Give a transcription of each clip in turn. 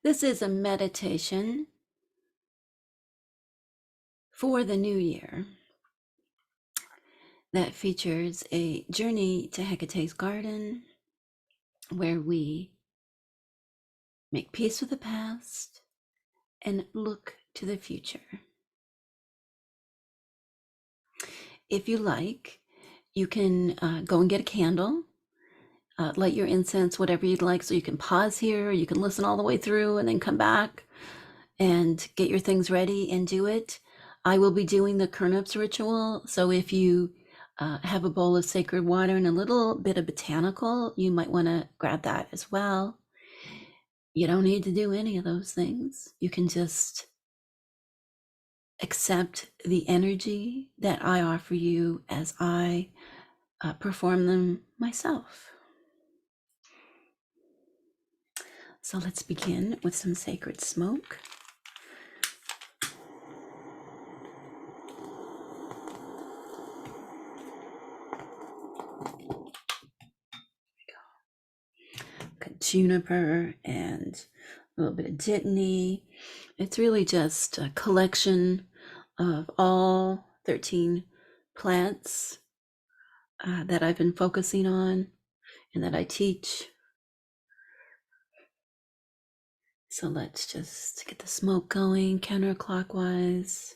This is a meditation for the new year that features a journey to Hecate's garden where we make peace with the past and look to the future. If you like, you can go and get a candle, light your incense, whatever you'd like. So you can pause here, you can listen all the way through and then come back and get your things ready and do it. I will be doing the Kurnops ritual. So if you have a bowl of sacred water and a little bit of botanical, you might want to grab that as well. You don't need to do any of those things. You can just accept the energy that I offer you as I perform them myself. So let's begin with some sacred smoke. Juniper and a little bit of dittany. It's really just a collection of all 13 plants that I've been focusing on and that I teach. So let's just get the smoke going counterclockwise,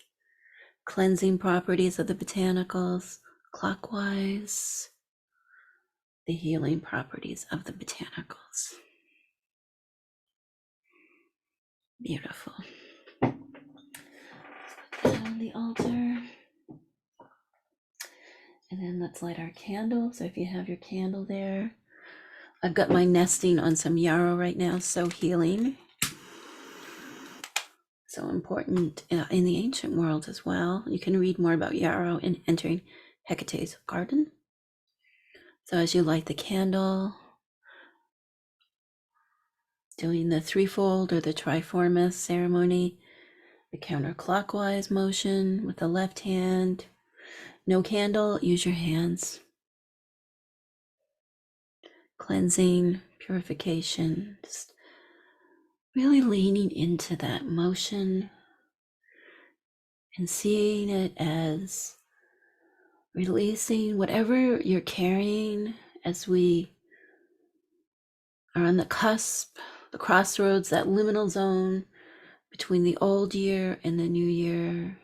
cleansing properties of the botanicals clockwise, the healing properties of the botanicals. Beautiful. Put that on the altar. And then let's light our candle. So if you have your candle there, I've got my nesting on some yarrow right now, so healing. So important in the ancient world as well. You can read more about yarrow in Entering Hecate's Garden. So as you light the candle, doing the threefold or the triformous ceremony, the counterclockwise motion with the left hand. No candle, use your hands. Cleansing, purification, just really leaning into that motion and seeing it as releasing whatever you're carrying as we are on the cusp, the crossroads, that liminal zone between the old year and the new year.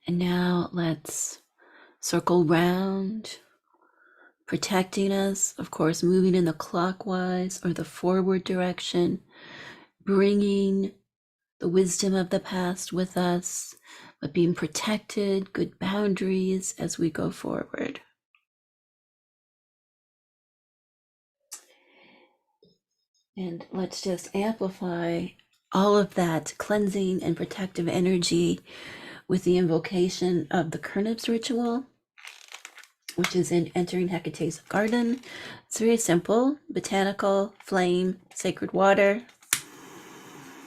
And now let's circle round, protecting us, of course, moving in the clockwise or the forward direction, bringing the wisdom of the past with us, but being protected, good boundaries as we go forward. And let's just amplify all of that cleansing and protective energy with the invocation of the Kurnops ritual, which is in Entering Hecate's Garden. It's very simple: botanical, flame, sacred water,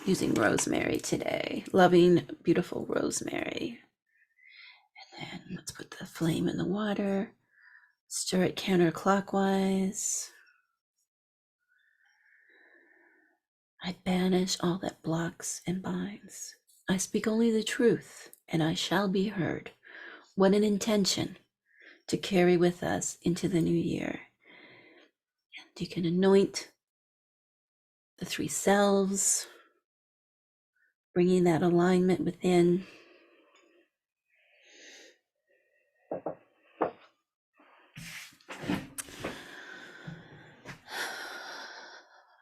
using rosemary today. Loving, beautiful rosemary. And then let's put the flame in the water, stir it counterclockwise. I banish all that blocks and binds. I speak only the truth, and I shall be heard. What an intention to carry with us into the new year. And you can anoint the three selves, bringing that alignment within.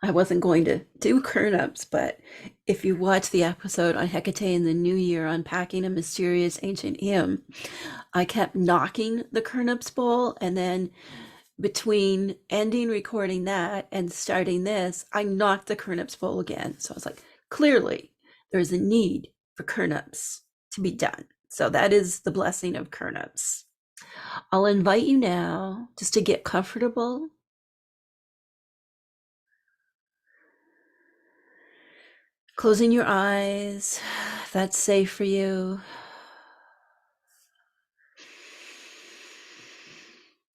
I wasn't going to do Kurnops, but if you watch the episode on Hecate in the New Year, unpacking a mysterious ancient hymn, I kept knocking the Kurnops bowl, and then between ending recording that and starting this, I knocked the Kurnops bowl again. So I was like, clearly there's a need for Kurnops to be done. So that is the blessing of Kurnops. I'll invite you now just to get comfortable. Closing your eyes, if that's safe for you.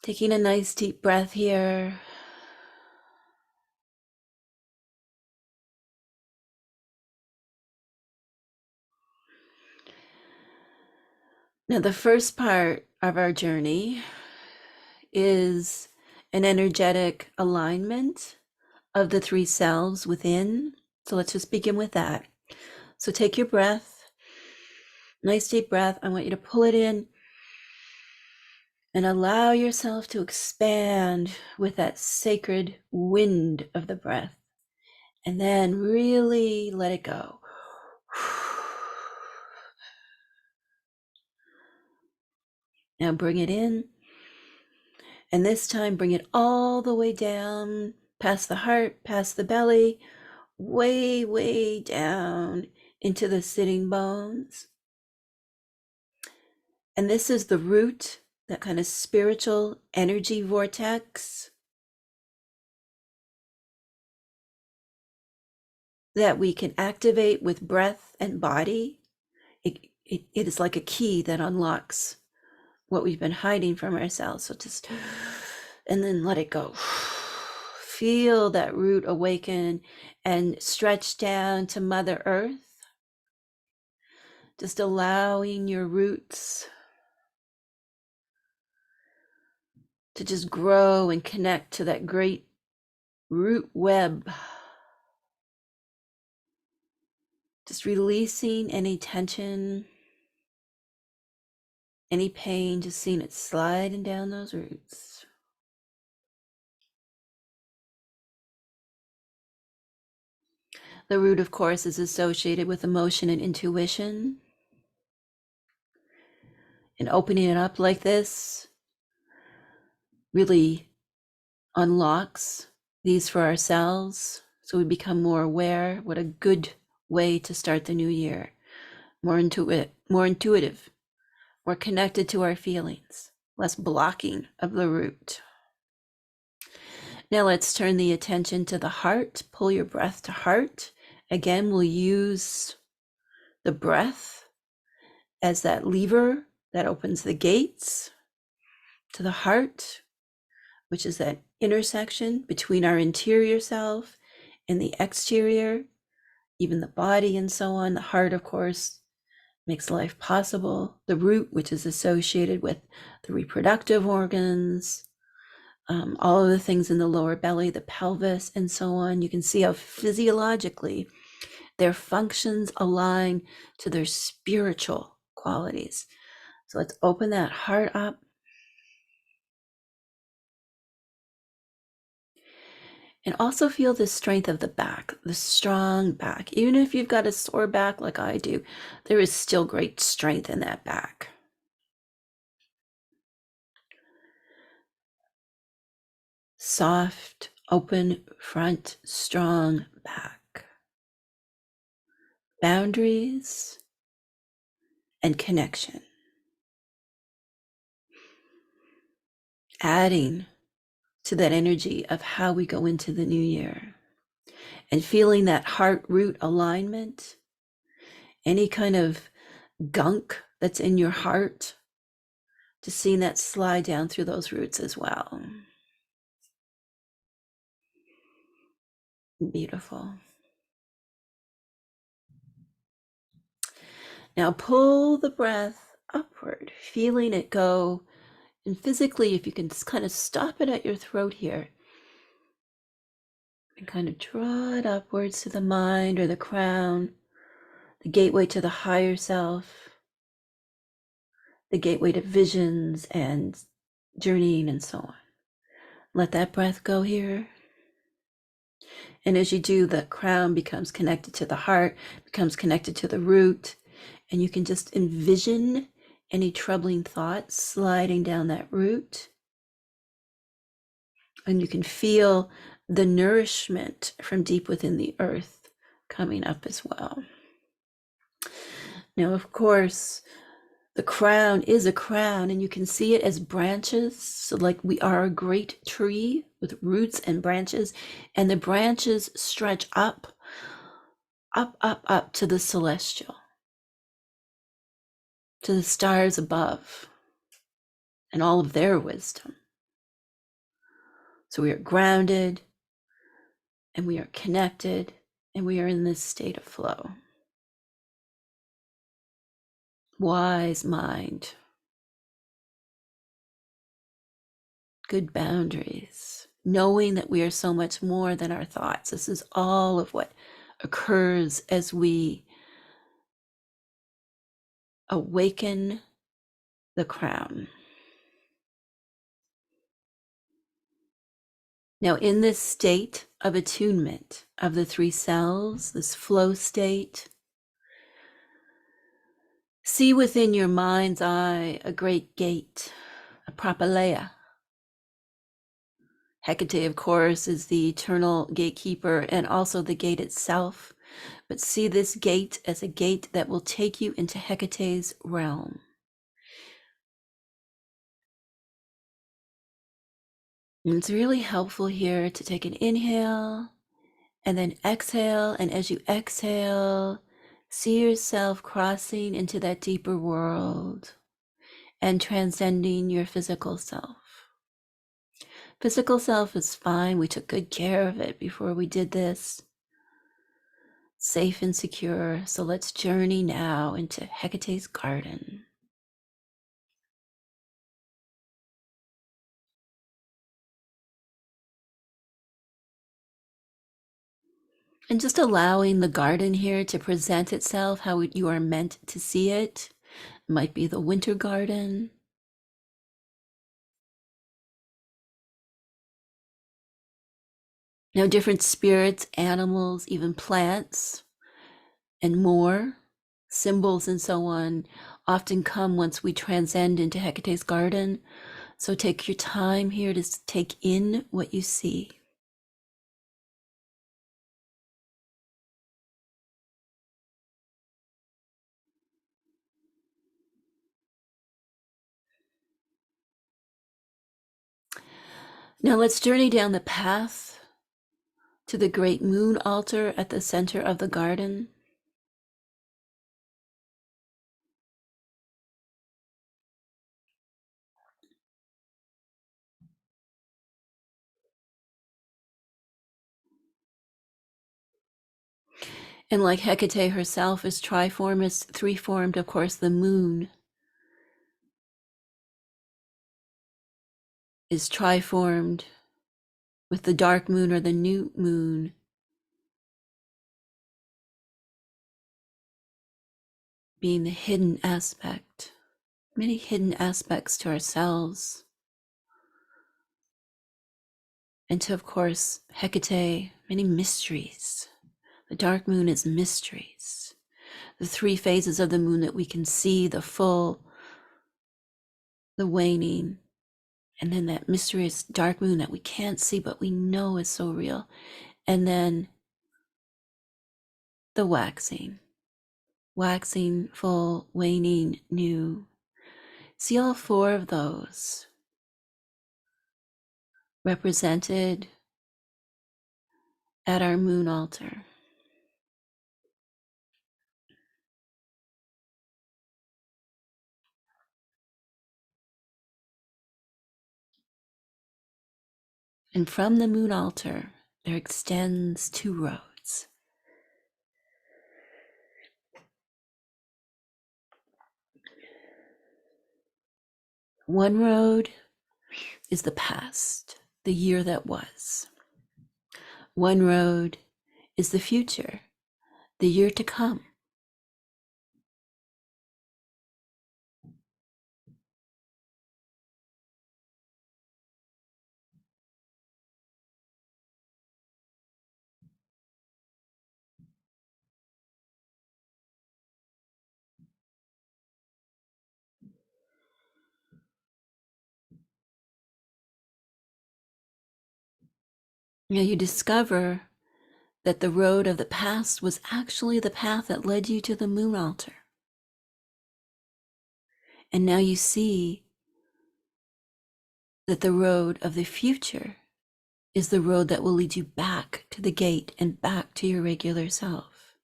Taking a nice deep breath here. Now, the first part of our journey is an energetic alignment of the three selves within. So let's just begin with that. So take your breath, nice deep breath. I want you to pull it in and allow yourself to expand with that sacred wind of the breath. And then really let it go. Now bring it in. And this time bring it all the way down, past the heart, past the belly, way, way down into the sitting bones. And this is the root, that kind of spiritual energy vortex that we can activate with breath and body. It is like a key that unlocks what we've been hiding from ourselves. So just, and then let it go. Feel that root awaken and stretch down to Mother Earth. Just allowing your roots to just grow and connect to that great root web. Just releasing any tension, any pain, just seeing it sliding down those roots. The root, of course, is associated with emotion and intuition. And opening it up like this really unlocks these for ourselves, so we become more aware. What a good way to start the new year. More intuitive, more connected to our feelings, less blocking of the root. Now let's turn the attention to the heart. Pull your breath to heart. Again, we'll use the breath as that lever that opens the gates to the heart, which is that intersection between our interior self and the exterior, even the body and so on. The heart, of course, makes life possible. The root, which is associated with the reproductive organs, all of the things in the lower belly, the pelvis, and so on. You can see how physiologically their functions align to their spiritual qualities. So let's open that heart up. And also feel the strength of the back, the strong back. Even if you've got a sore back like I do, there is still great strength in that back. Soft, open front, strong back. Boundaries and connection. Adding to that energy of how we go into the new year. And feeling that heart root alignment, any kind of gunk that's in your heart, just seeing that slide down through those roots as well. Beautiful. Now pull the breath upward, feeling it go. And physically, if you can just kind of stop it at your throat here and kind of draw it upwards to the mind or the crown, the gateway to the higher self, the gateway to visions and journeying and so on. Let that breath go here. And as you do, the crown becomes connected to the heart, becomes connected to the root, and you can just envision any troubling thoughts sliding down that root. And you can feel the nourishment from deep within the earth coming up as well. Now, of course, the crown is a crown, and you can see it as branches. So like we are a great tree with roots and branches, and the branches stretch up to the celestial, to the stars above, and all of their wisdom. So we are grounded, and we are connected, and we are in this state of flow. Wise mind. good boundaries, knowing that we are so much more than our thoughts. This is all of what occurs as we awaken the crown. Now, in this state of attunement of the three selves, this flow state, see within your mind's eye a great gate, a propylaea. Hecate, of course, is the eternal gatekeeper and also the gate itself. But see this gate as a gate that will take you into Hecate's realm. And it's really helpful here to take an inhale and then exhale. And as you exhale, see yourself crossing into that deeper world and transcending your physical self. Physical self is fine. We took good care of it before we did this. Safe and secure. So let's journey now into Hecate's garden. And just allowing the garden here to present itself how you are meant to see it. It might be the winter garden. Now, different spirits, animals, even plants, and more, symbols and so on, often come once we transcend into Hecate's garden. So take your time here to take in what you see. Now let's journey down the path to the great moon altar at the center of the garden. And like Hecate herself is triformist, three-formed, of course, the moon is triformed with the dark moon or the new moon being the hidden aspect, many hidden aspects to ourselves. And to, of course, Hecate, many mysteries. The dark moon is mysteries. The three phases of the moon that we can see, the full, the waning, and then that mysterious dark moon that we can't see, but we know is so real. And then the waxing, full, waning, new. See all four of those represented at our moon altar. And from the moon altar, there extends two roads. One road is the past, the year that was. One road is the future, the year to come. Now you discover that the road of the past was actually the path that led you to the moon altar. And now you see that the road of the future is the road that will lead you back to the gate and back to your regular self.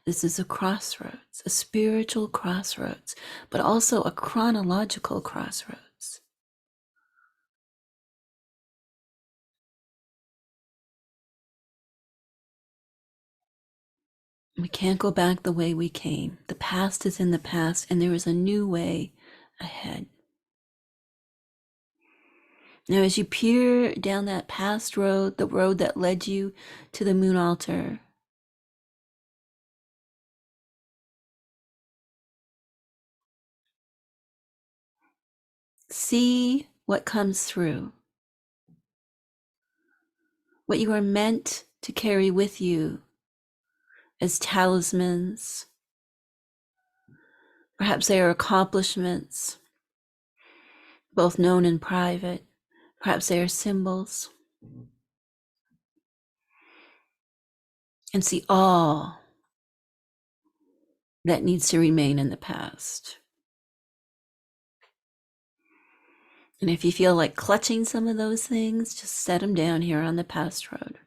This is a crossroads, a spiritual crossroads, but also a chronological crossroads. We can't go back the way we came. The past is in the past, and there is a new way ahead. Now, as you peer down that past road, the road that led you to the moon altar, see what comes through, what you are meant to carry with you as talismans. Perhaps they are accomplishments, both known and private. Perhaps they are symbols. And see all that needs to remain in the past. And if you feel like clutching some of those things, just set them down here on the past road.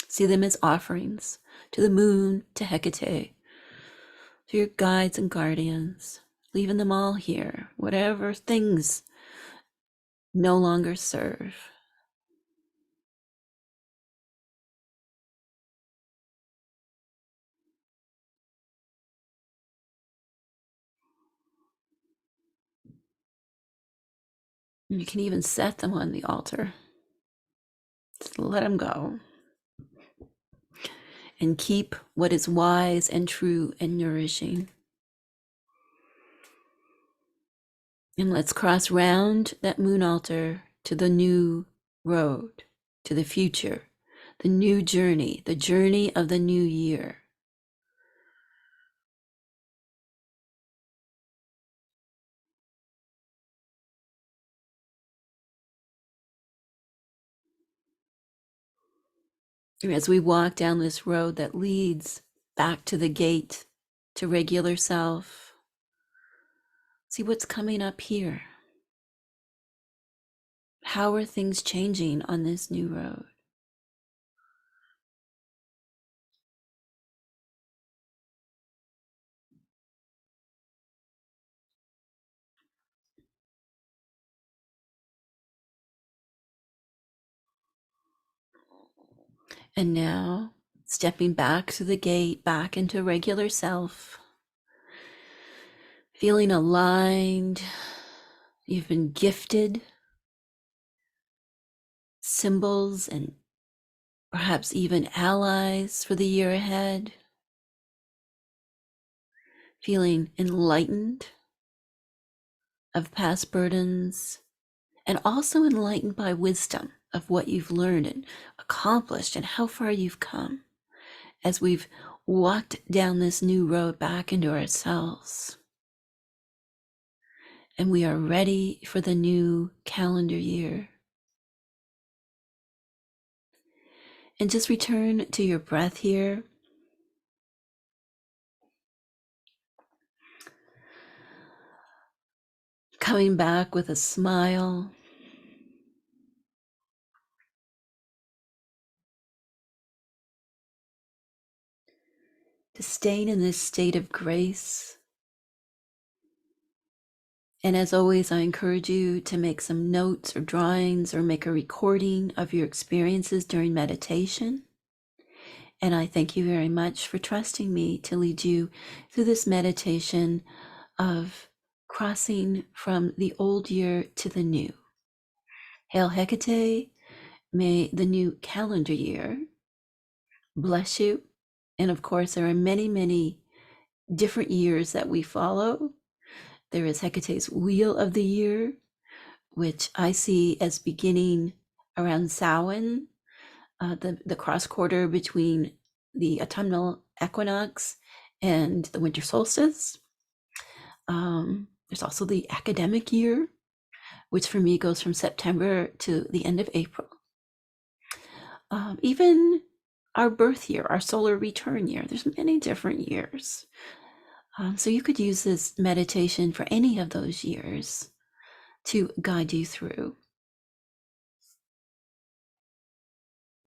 See them as offerings to the moon, to Hecate, to your guides and guardians, leaving them all here, whatever things no longer serve. And you can even set them on the altar. Just let them go. And keep what is wise and true and nourishing. And let's cross round that moon altar to the new road, to the future, the new journey, the journey of the new year. And as we walk down this road that leads back to the gate, to regular self, see what's coming up here. How are things changing on this new road? And now, stepping back to the gate, back into regular self, feeling aligned. You've been gifted symbols and perhaps even allies for the year ahead. Feeling enlightened of past burdens and also enlightened by wisdom of what you've learned and accomplished and how far you've come as we've walked down this new road back into ourselves. And we are ready for the new calendar year. And just return to your breath here. Coming back with a smile. To staying in this state of grace. And as always, I encourage you to make some notes or drawings or make a recording of your experiences during meditation. And I thank you very much for trusting me to lead you through this meditation of crossing from the old year to the new. Hail Hecate, may the new calendar year bless you. And of course, there are many, many different years that we follow. There is Hecate's Wheel of the Year, which I see as beginning around Samhain, the cross quarter between the autumnal equinox and the winter solstice. There's also the academic year, which for me goes from September to the end of April. Even our birth year, our solar return year, there's many different years. So you could use this meditation for any of those years to guide you through.